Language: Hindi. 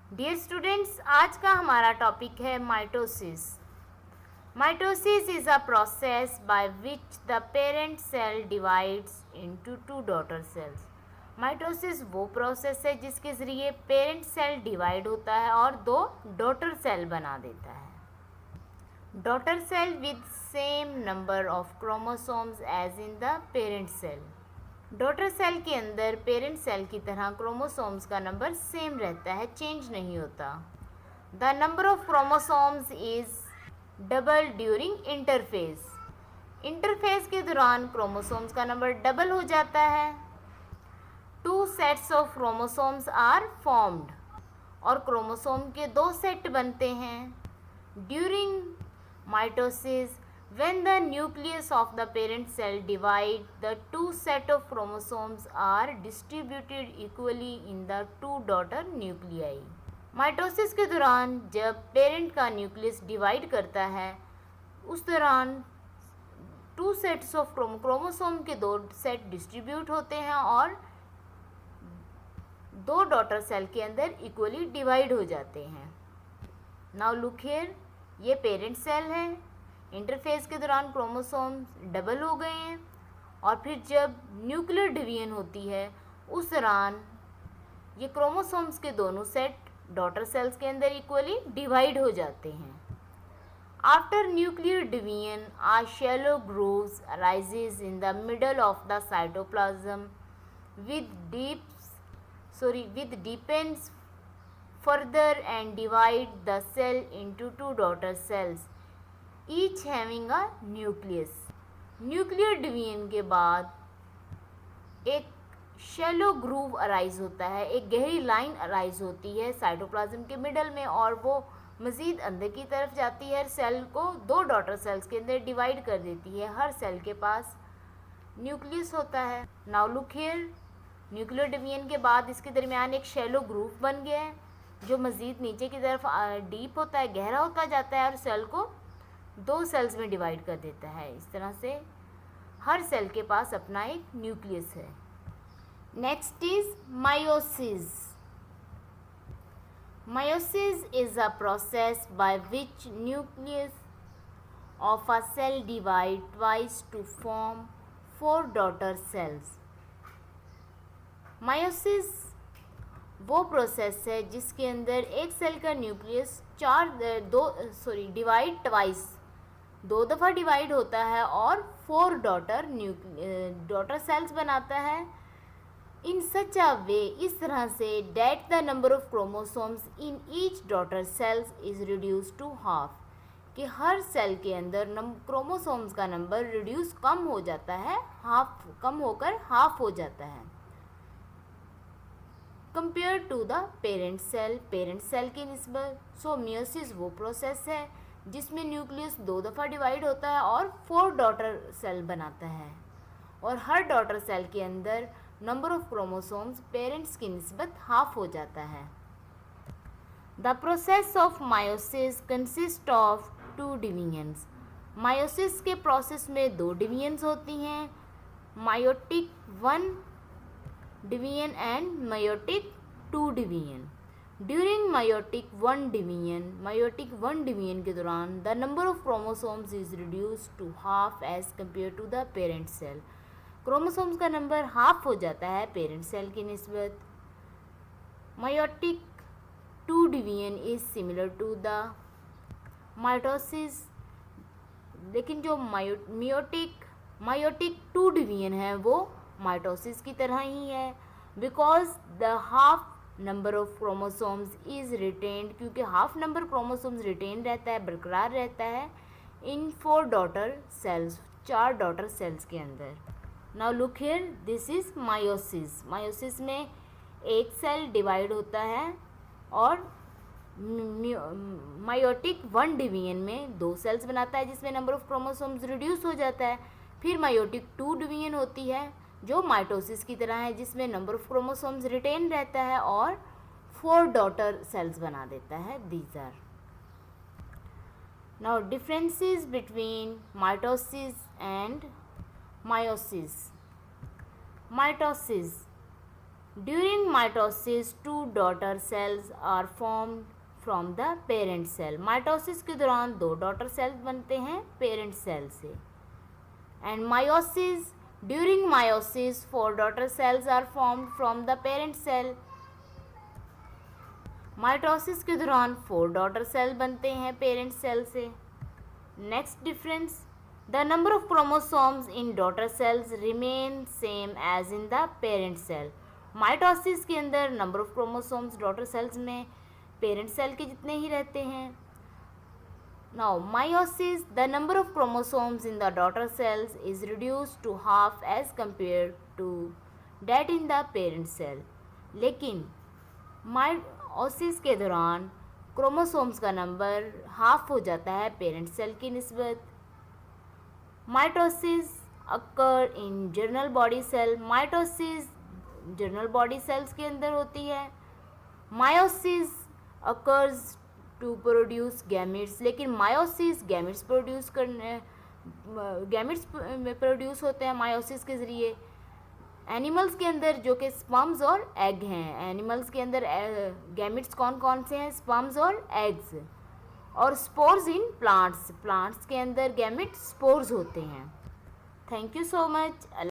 डियर स्टूडेंट्स, आज का हमारा टॉपिक है mitosis. Mitosis is a process by which the parent cell divides into two daughter cells. Mitosis वो प्रोसेस है जिसके ज़रिए पेरेंट सेल डिवाइड होता है और दो डॉटर सेल बना देता है। Daughter cell with same number of chromosomes as in the parent cell. Daughter cell के अंदर पेरेंट सेल की तरह क्रोमोसोम्स का नंबर सेम रहता है, चेंज नहीं होता। The number of chromosomes is double during interphase. Interphase के दौरान क्रोमोसोम्स का नंबर डबल हो जाता है। Two sets of chromosomes are formed और क्रोमोसोम के दो सेट बनते हैं। During mitosis, when the nucleus of the parent cell divide, the two set of chromosomes are distributed equally in the two daughter nuclei. Mitosis के दौरान जब पेरेंट का न्यूक्लियस डिवाइड करता है, उस दौरान टू सेट्स ऑफ क्रोमोसोम के दो सेट डिस्ट्रीब्यूट होते हैं और दो डॉटर सेल के अंदर इक्वली डिवाइड हो जाते हैं। नाउ लुक हियर, ये पेरेंट सेल है। इंटरफेज के दौरान क्रोमोसोम डबल हो गए हैं और फिर जब न्यूक्लियर डिवीजन होती है उस दौरान ये क्रोमोसोम्स के दोनों सेट डॉटर सेल्स के अंदर इक्वली डिवाइड हो जाते हैं। After nuclear division, a shallow grooves arises in the middle of the cytoplasm with deepens further and divide the cell into two daughter cells, each having a nucleus. Nuclear division के बाद एक शैलो ग्रूव अराइज होता है, एक गहरी लाइन अराइज होती है साइटोप्लाज्म के मिडल में और वो मज़ीद अंदर की तरफ जाती है, सेल को दो डॉटर सेल्स के अंदर डिवाइड कर देती है। हर सेल के पास न्यूक्लियस होता है। Now look here, nuclear division के बाद इसके दरमियान एक शैलो ग्रूव बन गया है जो मज़ीद नीचे की तरफ डीप होता है, गहरा होता जाता है और सेल को दो सेल्स में डिवाइड कर देता है। इस तरह से हर सेल के पास अपना एक न्यूक्लियस है। Next is meiosis. Meiosis is a process by which nucleus of a cell divide twice to form four daughter cells. Meiosis वो प्रोसेस है जिसके अंदर एक सेल का न्यूक्लियस डिवाइड ट्वाइस, दो दफ़ा डिवाइड होता है और फोर डॉटर सेल्स बनाता है। इन सच अ वे, इस तरह से that the number of chromosomes in each daughter cells is reduce to half, कि हर सेल के अंदर क्रोमोसोम्स का नंबर रिड्यूस कम हो जाता है, कम होकर हाफ हो जाता है compare to the parent cell की निस्बत। सो मियोसिस वो प्रोसेस है जिसमें न्यूक्लियस दो दफ़ा डिवाइड होता है और फोर डॉटर सेल बनाता है और हर डॉटर सेल के अंदर नंबर ऑफ क्रोमोसोम्स पेरेंट्स की निस्बत हाफ हो जाता है। The process of meiosis consist of two divisions. Meiosis के प्रोसेस में दो डिवीजन्स होती हैं, meiotic 1 division and meiotic 2 division. During meiotic 1 division के दौरान the number of chromosomes is reduce to half as compare to the parent cell. Chromosomes का नंबर हाफ हो जाता है पेरेंट सेल की निस्बत। Meiotic 2 division is similar to the mitosis, लेकिन जो मायोटिक 2 डिवीजन है वो माइटोसिस की तरह ही है, because the half number of chromosomes is retained, क्योंकि हाफ नंबर क्रोमोसोम्स रिटेन रहता है, बरकरार रहता है in 4 daughter cells, 4 daughter cells के अंदर। Now look here, this is meiosis. Meiosis में एक सेल डिवाइड होता है और मायोटिक 1 डिवीजन में दो सेल्स बनाता है जिसमें नंबर ऑफ क्रोमोसोम्स रिड्यूस हो जाता है। फिर मायोटिक 2 डिवीजन होती है जो माइटोसिस की तरह है जिसमें नंबर ऑफ क्रोमोसोम्स रिटेन रहता है और 4 डॉटर सेल्स बना देता है। These are now differences between mitosis and meiosis. Mitosis during mitosis 2 daughter cells are formed from the parent cell. Mitosis के दौरान 2 डॉटर सेल्स बनते हैं पेरेंट सेल से। And meiosis, during meiosis 4 daughter cells are formed from the parent cell. Mitosis के दौरान 4 डॉटर सेल बनते हैं पेरेंट सेल से। Next difference, the number of chromosomes in daughter cells remain same as in the parent cell. Mitosis के अंदर number of chromosomes daughter cells में पेरेंट सेल के जितने ही रहते हैं। Now meiosis, the number of chromosomes in the daughter cells is reduced to half as compare to that in the parent cell. लेकिन मायोसिस के दौरान क्रोमोसोम्स का नंबर हाफ हो जाता है पेरेंट सेल की निस्बत। Mitosis occur in general body cell. Mitosis general body cells के अंदर होती है। Meiosis occurs to produce gametes, लेकिन मायोसिस गैमेट्स प्रोड्यूस होते हैं मायोसिस के ज़रिए। एनिमल्स के अंदर जो कि स्पर्म्स और एग हैं, एनिमल्स के अंदर गैमेट्स कौन कौन से हैं? स्पर्म्स और एग्स। और स्पोर्स इन प्लांट्स, प्लांट्स के अंदर गैमेट स्पोर्स होते हैं। Thank you so much.